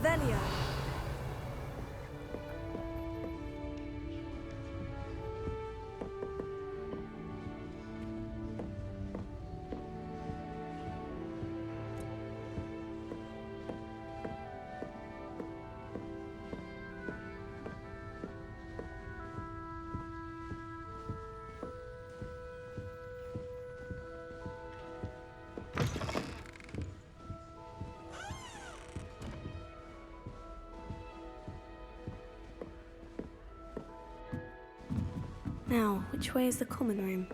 Revelio. Now, which way is the common room?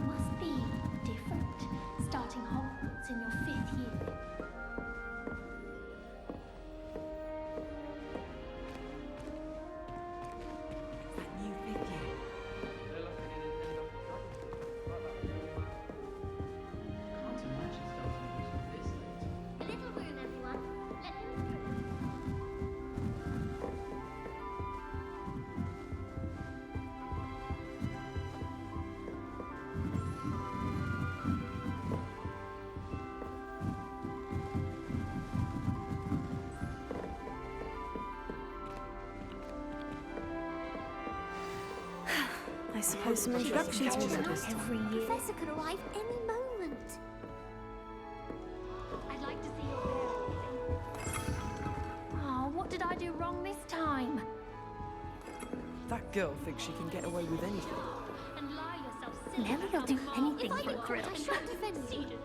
Must be different, starting Hogwarts in your 5th year. A little room, everyone. Let them through. I suppose some introductions will be just. Every year. Professor could arrive any moment. I'd like to see your parents. Oh, what did I do wrong this time? That girl thinks she can get away with anything. And lie yourself silly. Never will do anything If I for a didn't grill. I shouldn't defend you.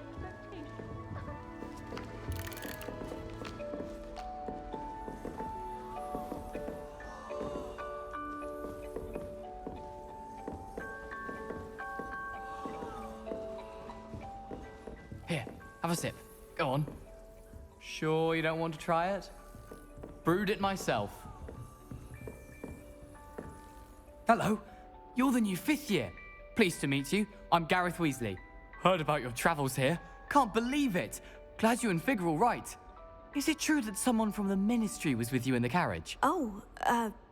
Here, have a sip. Go on. Sure you don't want to try it? Brewed it myself. Hello, you're the new 5th year. Pleased to meet you. I'm Gareth Weasley. Heard about your travels here. Can't believe it. Glad you and Fig are all right. Is it true that someone from the Ministry was with you in the carriage? Oh,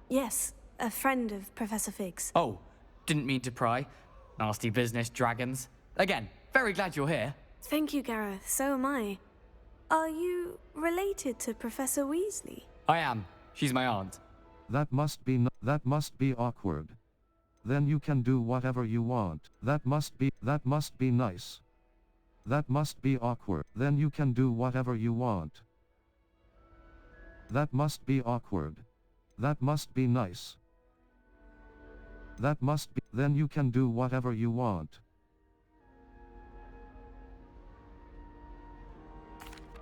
yes. A friend of Professor Fig's. Oh, didn't mean to pry. Nasty business, dragons. Again, very glad you're here. Thank you, Gareth. So am I. Are you related to Professor Weasley? I am. She's my aunt. That must be awkward. Then you can do whatever you want. That must be nice. That must be awkward. Then you can do whatever you want. That must be awkward. That must be nice. That must be. Then you can do whatever you want.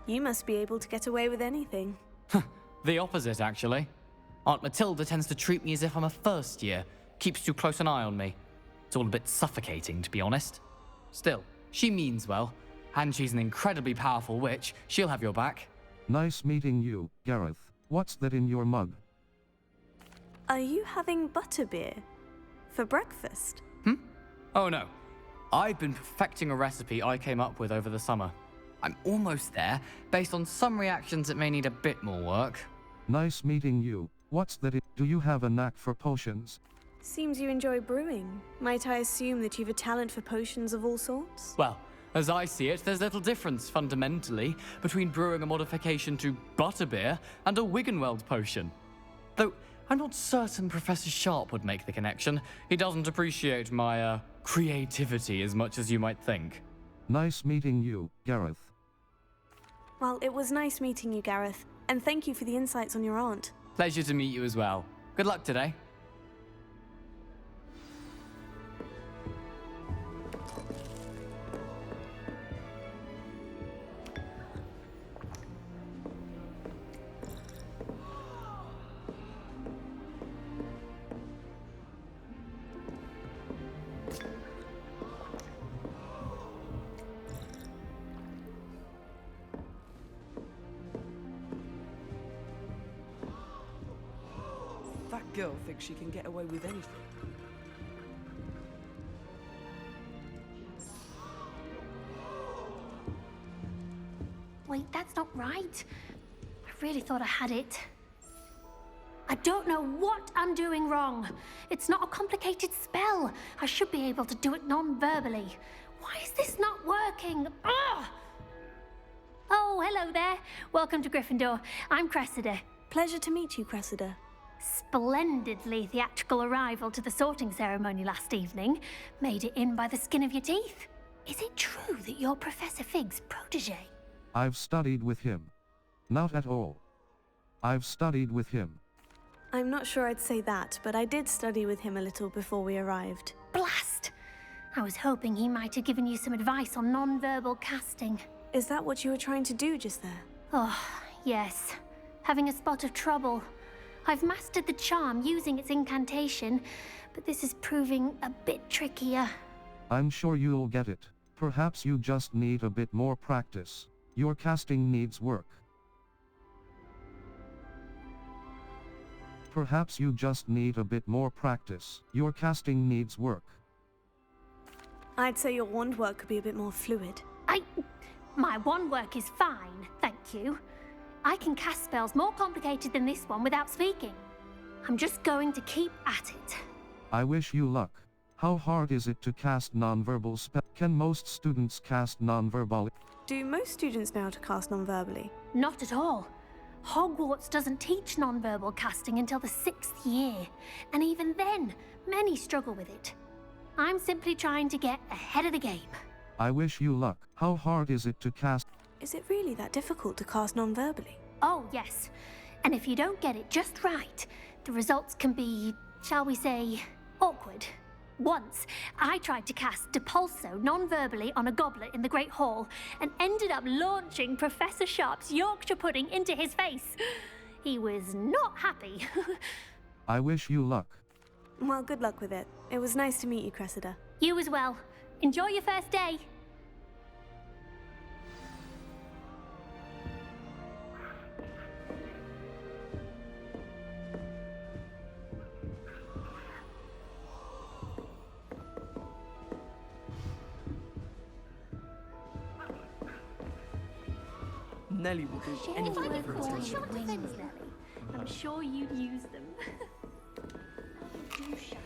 You must be able to get away with anything. The opposite, actually. Aunt Matilda tends to treat me as if I'm a first year, keeps too close an eye on me. It's all a bit suffocating, to be honest. Still, she means well, and she's an incredibly powerful witch. She'll have your back. Nice meeting you, Gareth. What's that in your mug? Are you having butterbeer for breakfast? Oh no. I've been perfecting a recipe I came up with over the summer. I'm almost there, based on some reactions that may need a bit more work. Nice meeting you. What's that? Do you have a knack for potions? Seems you enjoy brewing. Might I assume that you've a talent for potions of all sorts? Well, as I see it, there's little difference, fundamentally, between brewing a modification to butterbeer and a Wiggenweld potion. Though, I'm not certain Professor Sharp would make the connection. He doesn't appreciate my, creativity as much as you might think. Nice meeting you, Gareth. Well, it was nice meeting you, Gareth, and thank you for the insights on your aunt. Pleasure to meet you as well. Good luck today. That girl thinks she can get away with anything. Wait, that's not right. I really thought I had it. I don't know what I'm doing wrong. It's not a complicated spell. I should be able to do it non-verbally. Why is this not working? Ugh! Oh, hello there. Welcome to Gryffindor. I'm Cressida. Pleasure to meet you, Cressida. Splendidly theatrical arrival to the sorting ceremony last evening. Made it in by the skin of your teeth. Is it true that you're Professor Fig's protege? I've studied with him. Not at all. I've studied with him. I'm not sure I'd say that, but I did study with him a little before we arrived. Blast! I was hoping he might have given you some advice on non-verbal casting. Is that what you were trying to do just there? Oh, yes. Having a spot of trouble. I've mastered the charm using its incantation, but this is proving a bit trickier. I'm sure you'll get it. Perhaps you just need a bit more practice. Your casting needs work. Perhaps you just need a bit more practice. Your casting needs work. I'd say your wand work could be a bit more fluid. My wand work is fine, thank you. I can cast spells more complicated than this one without speaking. I'm just going to keep at it. I wish you luck. How hard is it to cast non-verbal spell? Can most students cast non-verbal? Do most students know how to cast non-verbally? Not at all. Hogwarts doesn't teach non-verbal casting until the 6th year, and even then, many struggle with it. I'm simply trying to get ahead of the game. I wish you luck. How hard is it to cast? Is it really that difficult to cast non-verbally? Oh, yes. And if you don't get it just right, the results can be, shall we say, awkward. Once, I tried to cast Depulso non-verbally on a goblet in the Great Hall and ended up launching Professor Sharp's Yorkshire pudding into his face. He was not happy. I wish you luck. Well, good luck with it. It was nice to meet you, Cressida. You as well. Enjoy your first day. Nelly will do anything for attention. I'm sure you'd use them. You shut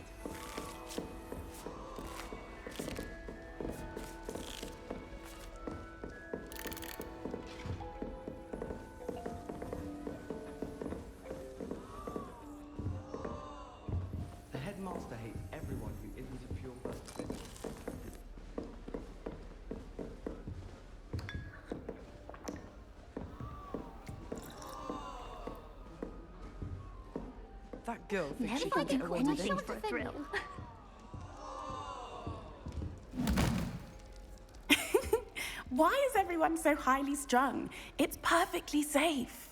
The headmaster hates everyone who isn't a pure person. That girl thinks she Never can do get away with anything anything. for a thrill. Why is everyone so highly strung? It's perfectly safe.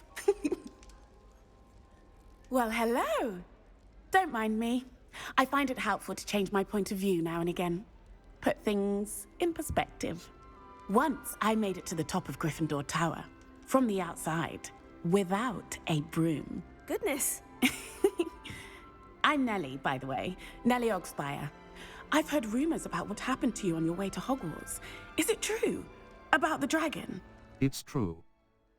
Well, hello. Don't mind me. I find it helpful to change my point of view now and again. Put things in perspective. Once I made it to the top of Gryffindor Tower, from the outside, without a broom. Goodness. I'm Nellie, by the way. Nellie Ogspire. I've heard rumors about what happened to you on your way to Hogwarts. Is it true? About the dragon? It's true.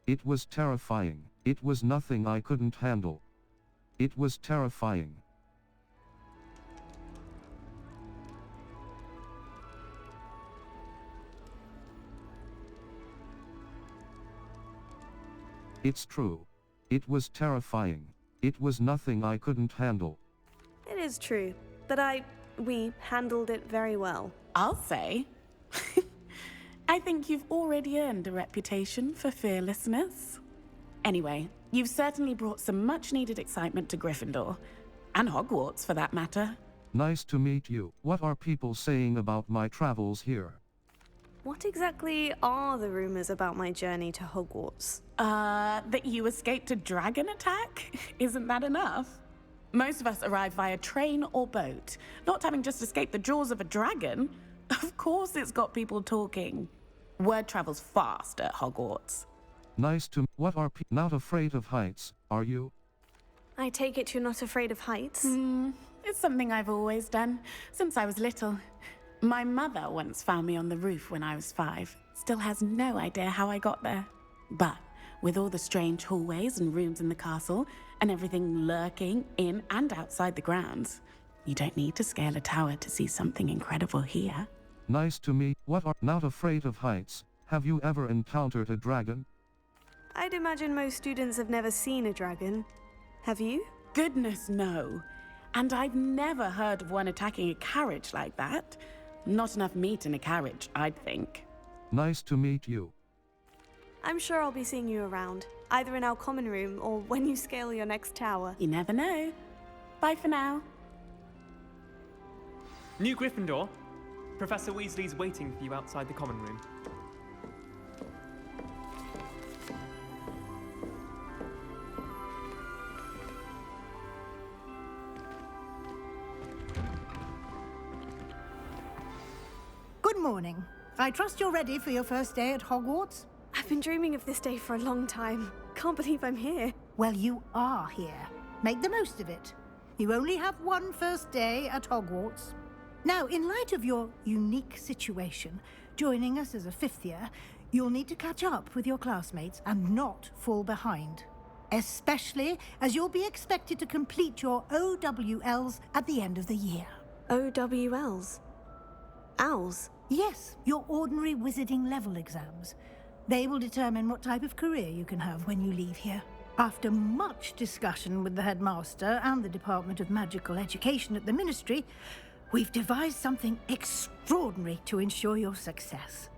It was terrifying. It was nothing I couldn't handle. It was terrifying. It's true. It was terrifying. It was nothing I couldn't handle. It is true that we handled it very well. I'll say. I think you've already earned a reputation for fearlessness. Anyway, you've certainly brought some much-needed excitement to Gryffindor. And Hogwarts, for that matter. Nice to meet you. What are people saying about my travels here? What exactly are the rumors about my journey to Hogwarts? That you escaped a dragon attack? Isn't that enough? Most of us arrive via train or boat, not having just escaped the jaws of a dragon. Of course it's got people talking. Word travels fast at Hogwarts. Nice to. What are not afraid of heights, are you? I take it you're not afraid of heights? It's something I've always done, since I was little. My mother once found me on the roof when I was 5. Still has no idea how I got there. But with all the strange hallways and rooms in the castle, and everything lurking in and outside the grounds, you don't need to scale a tower to see something incredible here. Nice to meet. What are not afraid of heights? Have you ever encountered a dragon? I'd imagine most students have never seen a dragon. Have you? Goodness, no. And I've never heard of one attacking a carriage like that. Not enough meat in a carriage, I'd think. Nice to meet you. I'm sure I'll be seeing you around, either in our common room or when you scale your next tower. You never know. Bye for now. New Gryffindor. Professor Weasley's waiting for you outside the common room. Good morning. I trust you're ready for your first day at Hogwarts? I've been dreaming of this day for a long time. Can't believe I'm here. Well, you are here. Make the most of it. You only have one first day at Hogwarts. Now, in light of your unique situation, joining us as a fifth year, you'll need to catch up with your classmates and not fall behind. Especially as you'll be expected to complete your OWLs at the end of the year. OWLs? Owls? Yes, your ordinary wizarding level exams. They will determine what type of career you can have when you leave here. After much discussion with the headmaster and the Department of Magical Education at the Ministry, we've devised something extraordinary to ensure your success.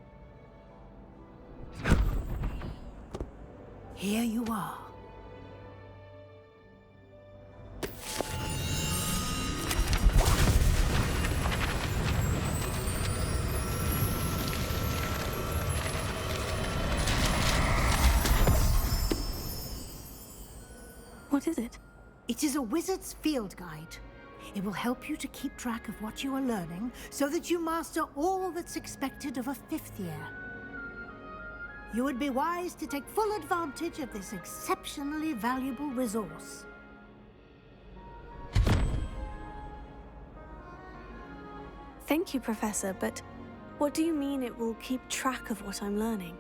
Here you are. What is it? It is a wizard's field guide. It will help you to keep track of what you are learning so that you master all that's expected of a fifth year. You would be wise to take full advantage of this exceptionally valuable resource. Thank you, Professor, but what do you mean it will keep track of what I'm learning?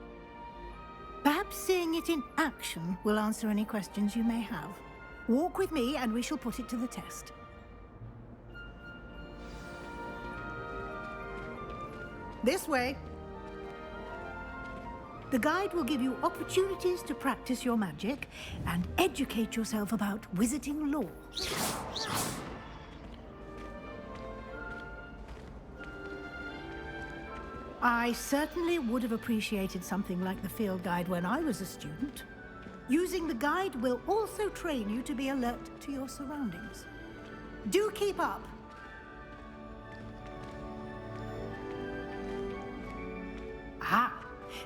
Perhaps seeing it in action will answer any questions you may have. Walk with me and we shall put it to the test. This way. The guide will give you opportunities to practice your magic and educate yourself about wizarding lore. I certainly would have appreciated something like the field guide when I was a student. Using the guide will also train you to be alert to your surroundings. Do keep up! Ah,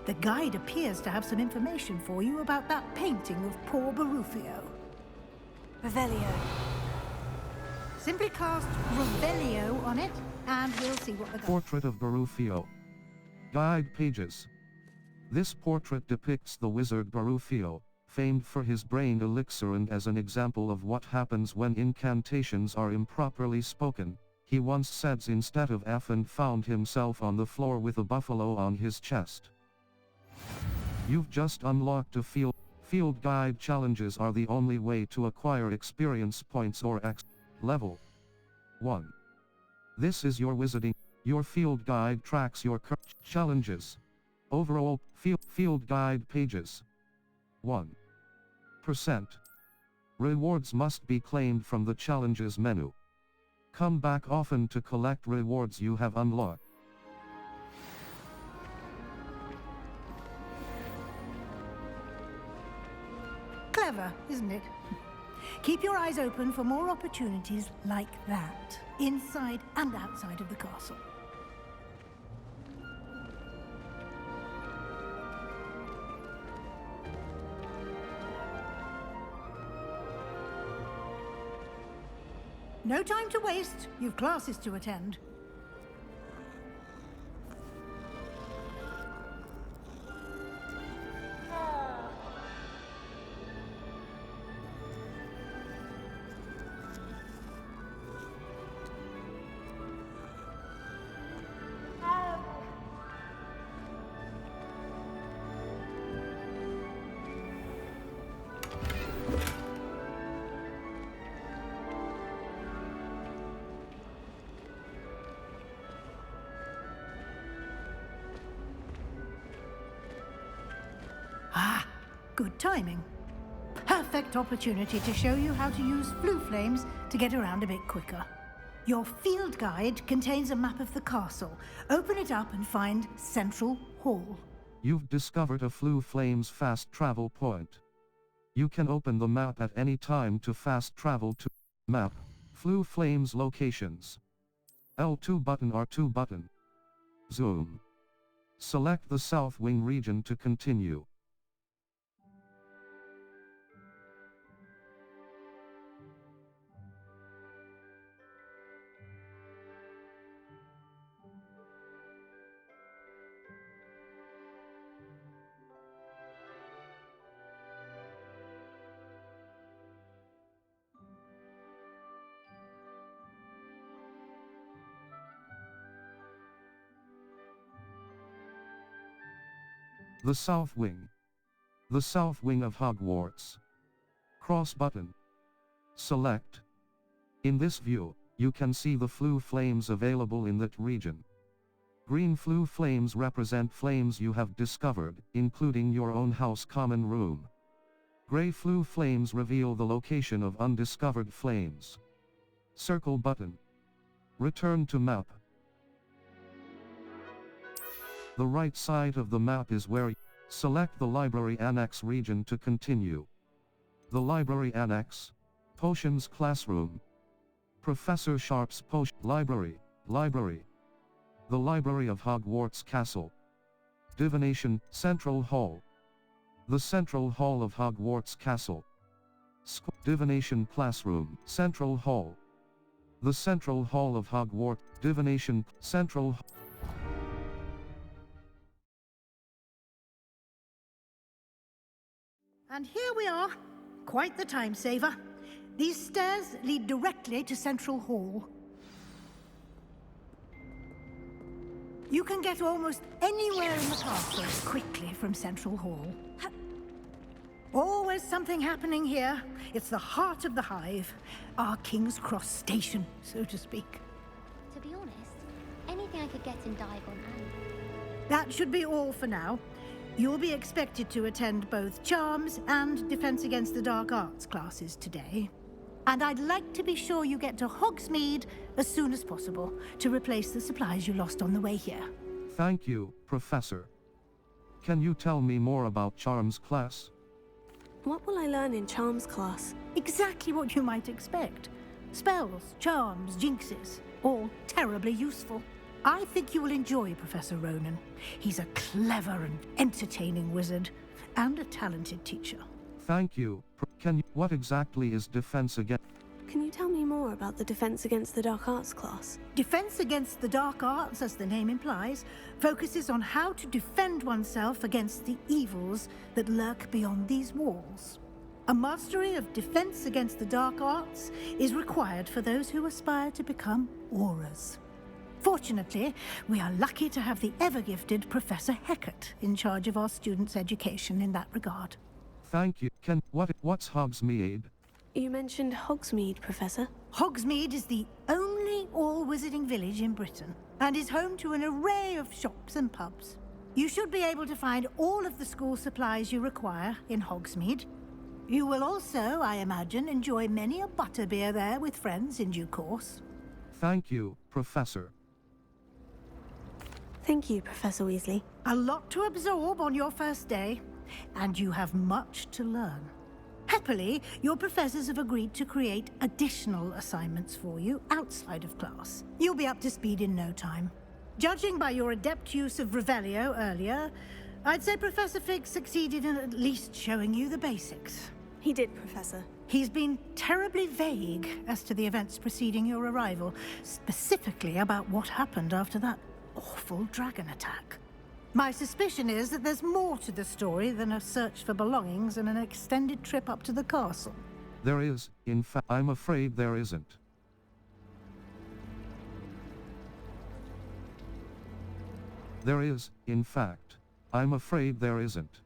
the guide appears to have some information for you about that painting of poor Barufio. Revelio. Simply cast Revelio on it, and we'll see what the guide... Portrait of Barufio. Guide pages. This portrait depicts the wizard Barufio, famed for his brain elixir and as an example of what happens when incantations are improperly spoken. He once said instead of F and found himself on the floor with a buffalo on his chest. You've just unlocked a field. Field guide challenges are the only way to acquire experience points or X. Level 1. This is your wizarding. Your field guide tracks your challenges. Overall, field guide pages. 1%. Rewards must be claimed from the challenges menu. Come back often to collect rewards you have unlocked. Clever, isn't it? Keep your eyes open for more opportunities like that, inside and outside of the castle. No time to waste. You've classes to attend. Ah, good timing. Perfect opportunity to show you how to use flue flames to get around a bit quicker. Your field guide contains a map of the castle. Open it up and find Central Hall. You've discovered a Flue Flames fast travel point. You can open the map at any time to fast travel to map, Flue Flames locations. L2 button R2 button. Zoom. Select the South Wing region to continue. The South Wing. The South Wing of Hogwarts. Cross button. Select. In this view, you can see the Flue Flames available in that region. Green Flue Flames represent flames you have discovered, including your own house common room. Gray Flue Flames reveal the location of undiscovered flames. Circle button. Return to map. The right side of the map is where you select the Library Annex region to continue. The Library Annex. Potions Classroom. Professor Sharp's Potion Library. The Library of Hogwarts Castle. Divination Central Hall. The Central Hall of Hogwarts Castle. Divination Classroom Central Hall. The Central Hall of Hogwarts Divination Central. And here we are. Quite the time saver. These stairs lead directly to Central Hall. You can get almost anywhere in the castle quickly from Central Hall. Always something happening here. It's the heart of the hive. Our King's Cross station, so to speak. To be honest, anything I could get in Diagon and... That should be all for now. You'll be expected to attend both Charms and Defense Against the Dark Arts classes today. And I'd like to be sure you get to Hogsmeade as soon as possible to replace the supplies you lost on the way here. Thank you, Professor. Can you tell me more about Charms class? What will I learn in Charms class? Exactly what you might expect. Spells, charms, jinxes, all terribly useful. I think you will enjoy Professor Ronan. He's a clever and entertaining wizard, and a talented teacher. Thank you. What exactly is Defense Against? Can you tell me more about the Defense Against the Dark Arts class? Defense Against the Dark Arts, as the name implies, focuses on how to defend oneself against the evils that lurk beyond these walls. A mastery of Defense Against the Dark Arts is required for those who aspire to become Aurors. Fortunately, we are lucky to have the ever-gifted Professor Hecat in charge of our students' education in that regard. Thank you. What's Hogsmeade? You mentioned Hogsmeade, Professor. Hogsmeade is the only all-wizarding village in Britain, and is home to an array of shops and pubs. You should be able to find all of the school supplies you require in Hogsmeade. You will also, I imagine, enjoy many a butterbeer there with friends in due course. Thank you, Professor. Thank you, Professor Weasley. A lot to absorb on your first day, and you have much to learn. Happily, your professors have agreed to create additional assignments for you outside of class. You'll be up to speed in no time. Judging by your adept use of Revelio earlier, I'd say Professor Fig succeeded in at least showing you the basics. He did, Professor. He's been terribly vague as to the events preceding your arrival, specifically about what happened after that awful dragon attack. My suspicion is that there's more to the story than a search for belongings and an extended trip up to the castle. There is, in fact. I'm afraid there isn't. There is, in fact. I'm afraid there isn't.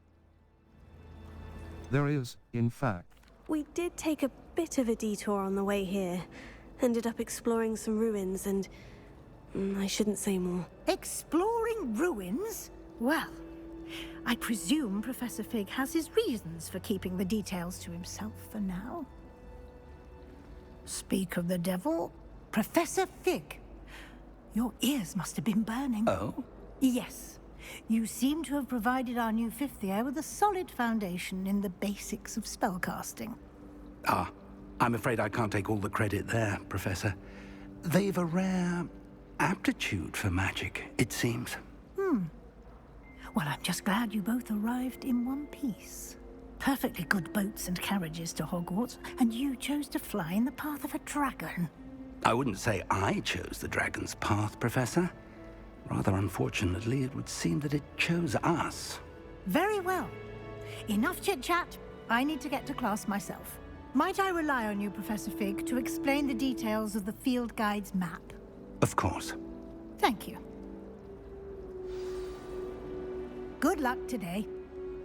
There is, in fact. We did take a bit of a detour on the way here. Ended up exploring some ruins and... I shouldn't say more. Exploring ruins? Well, I presume Professor Fig has his reasons for keeping the details to himself for now. Speak of the devil, Professor Fig. Your ears must have been burning. Oh? Yes. You seem to have provided our new fifth year with a solid foundation in the basics of spellcasting. Ah, I'm afraid I can't take all the credit there, Professor. They've a rare aptitude for magic, it seems. Well, I'm just glad you both arrived in one piece. Perfectly good boats and carriages to Hogwarts, and you chose to fly in the path of a dragon. I wouldn't say I chose the dragon's path, Professor. Rather unfortunately, it would seem that it chose us. Very well. Enough chit-chat. I need to get to class myself. Might I rely on you, Professor Fig, to explain the details of the field guide's map? Of course. Thank you. Good luck today.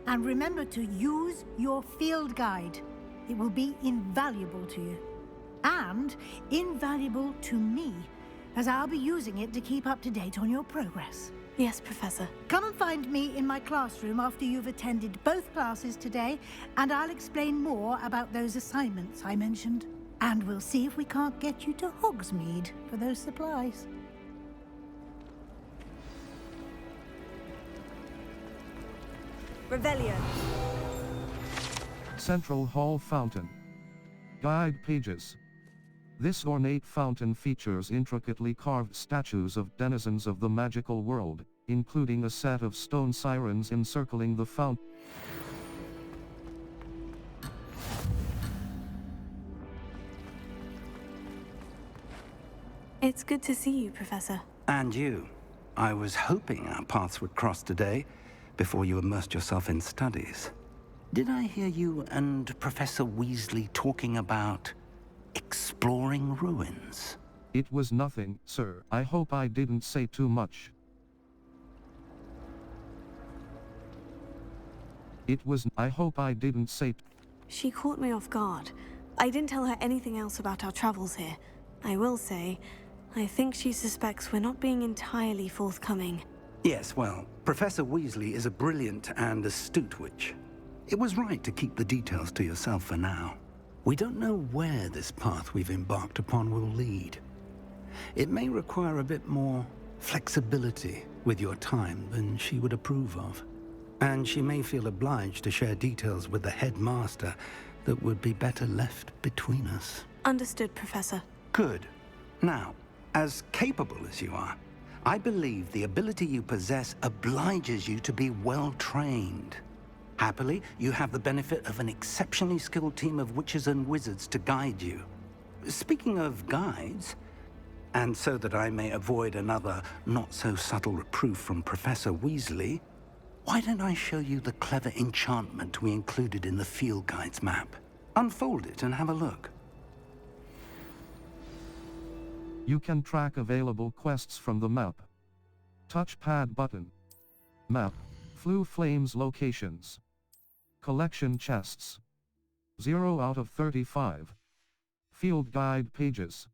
And remember to use your field guide. It will be invaluable to you. And invaluable to me, as I'll be using it to keep up to date on your progress. Yes, Professor. Come and find me in my classroom after you've attended both classes today, and I'll explain more about those assignments I mentioned. And we'll see if we can't get you to Hogsmeade for those supplies. Revelio. Central Hall Fountain. Guide pages. This ornate fountain features intricately carved statues of denizens of the magical world, including a set of stone sirens encircling the fountain. It's good to see you, Professor. And you. I was hoping our paths would cross today, before you immersed yourself in studies. Did I hear you and Professor Weasley talking about exploring ruins? It was nothing, sir. I hope I didn't say too much. I hope I didn't say. She caught me off guard. I didn't tell her anything else about our travels here. I will say, I think she suspects we're not being entirely forthcoming. Yes, well, Professor Weasley is a brilliant and astute witch. It was right to keep the details to yourself for now. We don't know where this path we've embarked upon will lead. It may require a bit more flexibility with your time than she would approve of. And she may feel obliged to share details with the headmaster that would be better left between us. Understood, Professor. Good. Now, as capable as you are, I believe the ability you possess obliges you to be well-trained. Happily, you have the benefit of an exceptionally skilled team of witches and wizards to guide you. Speaking of guides, and so that I may avoid another not-so-subtle reproof from Professor Weasley, why don't I show you the clever enchantment we included in the field guide's map? Unfold it and have a look. You can track available quests from the map. Touchpad button. Map. Flue Flames locations. Collection chests. 0 out of 35. Field guide pages.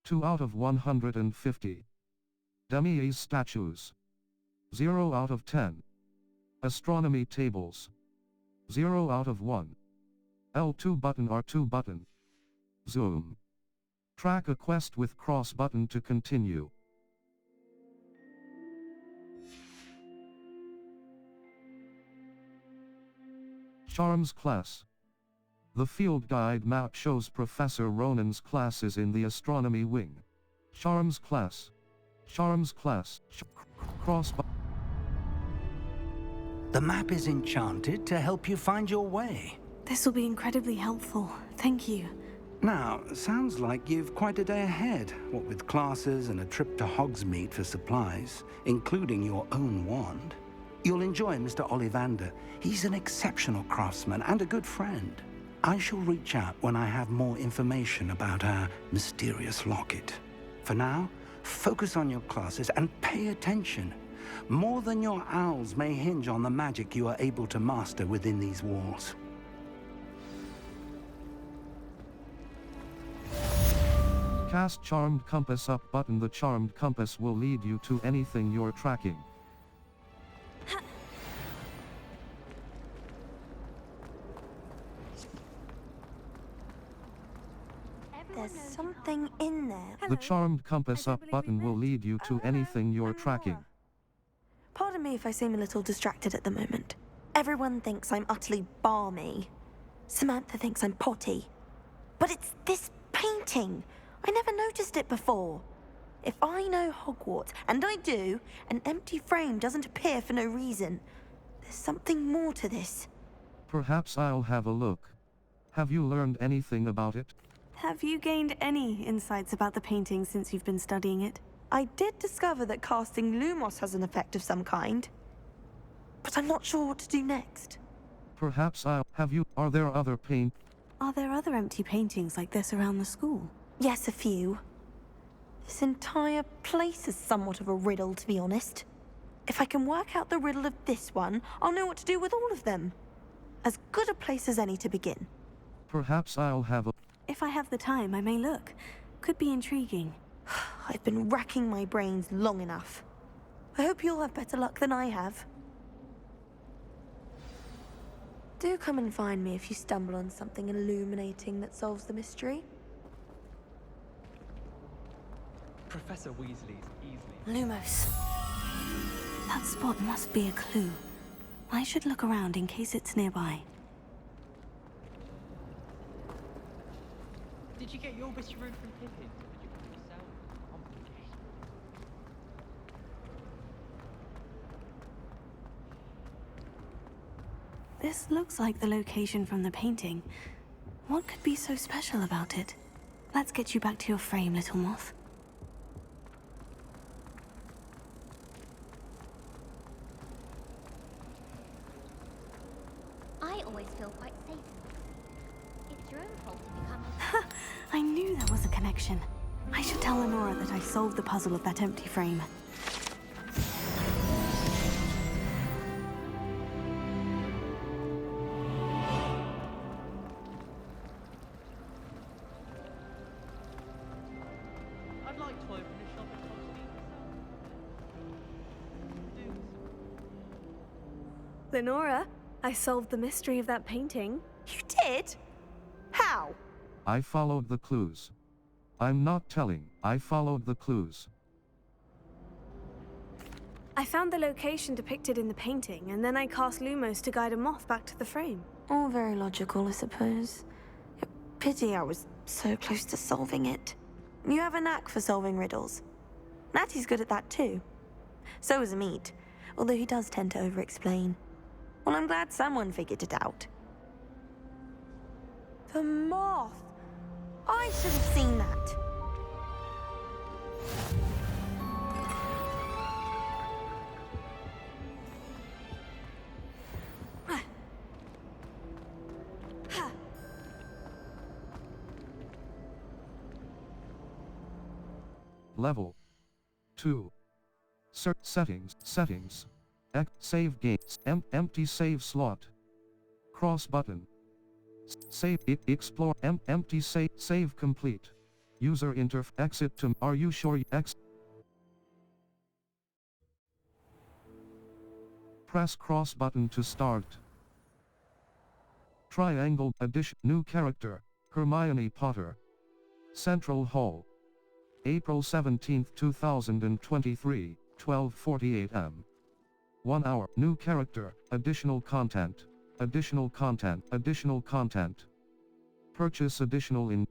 2 out of 150. Demi's statues. 0 out of 10. Astronomy tables. 0 out of 1. L2 button R2 button. Zoom. Track a quest with cross button to continue. Charms class. The field guide map shows Professor Ronan's classes in the astronomy wing. Charms class. Charms class. Cross button. The map is enchanted to help you find your way. This will be incredibly helpful. Thank you. Now, sounds like you've quite a day ahead, what with classes and a trip to Hogsmeade for supplies, including your own wand. You'll enjoy Mr. Ollivander. He's an exceptional craftsman and a good friend. I shall reach out when I have more information about our mysterious locket. For now, focus on your classes and pay attention. More than your owls may hinge on the magic you are able to master within these walls. Cast Charmed Compass up button. The Charmed Compass will lead you to anything you're tracking. there's something in there. The charmed compass up button will lead you to anything you're tracking. Pardon me if I seem a little distracted at the moment. Everyone thinks I'm utterly balmy. Samantha thinks I'm potty. But it's this painting. I never noticed it before. If I know Hogwarts, and I do, an empty frame doesn't appear for no reason. There's something more to this. Perhaps I'll have a look. Have you learned anything about it? Have you gained any insights about the painting since you've been studying it? I did discover that casting Lumos has an effect of some kind. But I'm not sure what to do next. Perhaps are there other paint? Are there other empty paintings like this around the school? Yes, a few. This entire place is somewhat of a riddle, to be honest. If I can work out the riddle of this one, I'll know what to do with all of them. As good a place as any to begin. Perhaps I'll have a... If I have the time, I may look. Could be intriguing. I've been racking my brains long enough. I hope you'll have better luck than I have. Do come and find me if you stumble on something illuminating that solves the mystery. Professor Weasley's easily... Lumos. That spot must be a clue. I should look around in case it's nearby. Did you get your wish rune from Pippin? Or did you put it yourself? Complicated. This looks like the location from the painting. What could be so special about it? Let's get you back to your frame, little moth. I always feel quite safe. It's your own fault if you come. I knew there was a connection. I should tell Lenora that I solved the puzzle of that empty frame. I'd like to open a shop at Hogsmeade myself. Lenora, I solved the mystery of that painting. You did? How? I followed the clues. I'm not telling. I followed the clues. I found the location depicted in the painting, and then I cast Lumos to guide a moth back to the frame. All very logical, I suppose. Pity I was so close to solving it. You have a knack for solving riddles. Natty's good at that too. So is Amit, although he does tend to over-explain. Well, I'm glad someone figured it out. The moth! I should have seen that. Level 2. Settings. Save games. Empty save slot. Cross button. Save. Explore. Empty save complete. User interface. Exit to. Are you sure? Press cross button to start. Triangle. Addition. New character. Hermione Potter. Central Hall. April 17, 2023, 12:48 am. 1 hour. New character. Additional content. Additional content. Purchase additional in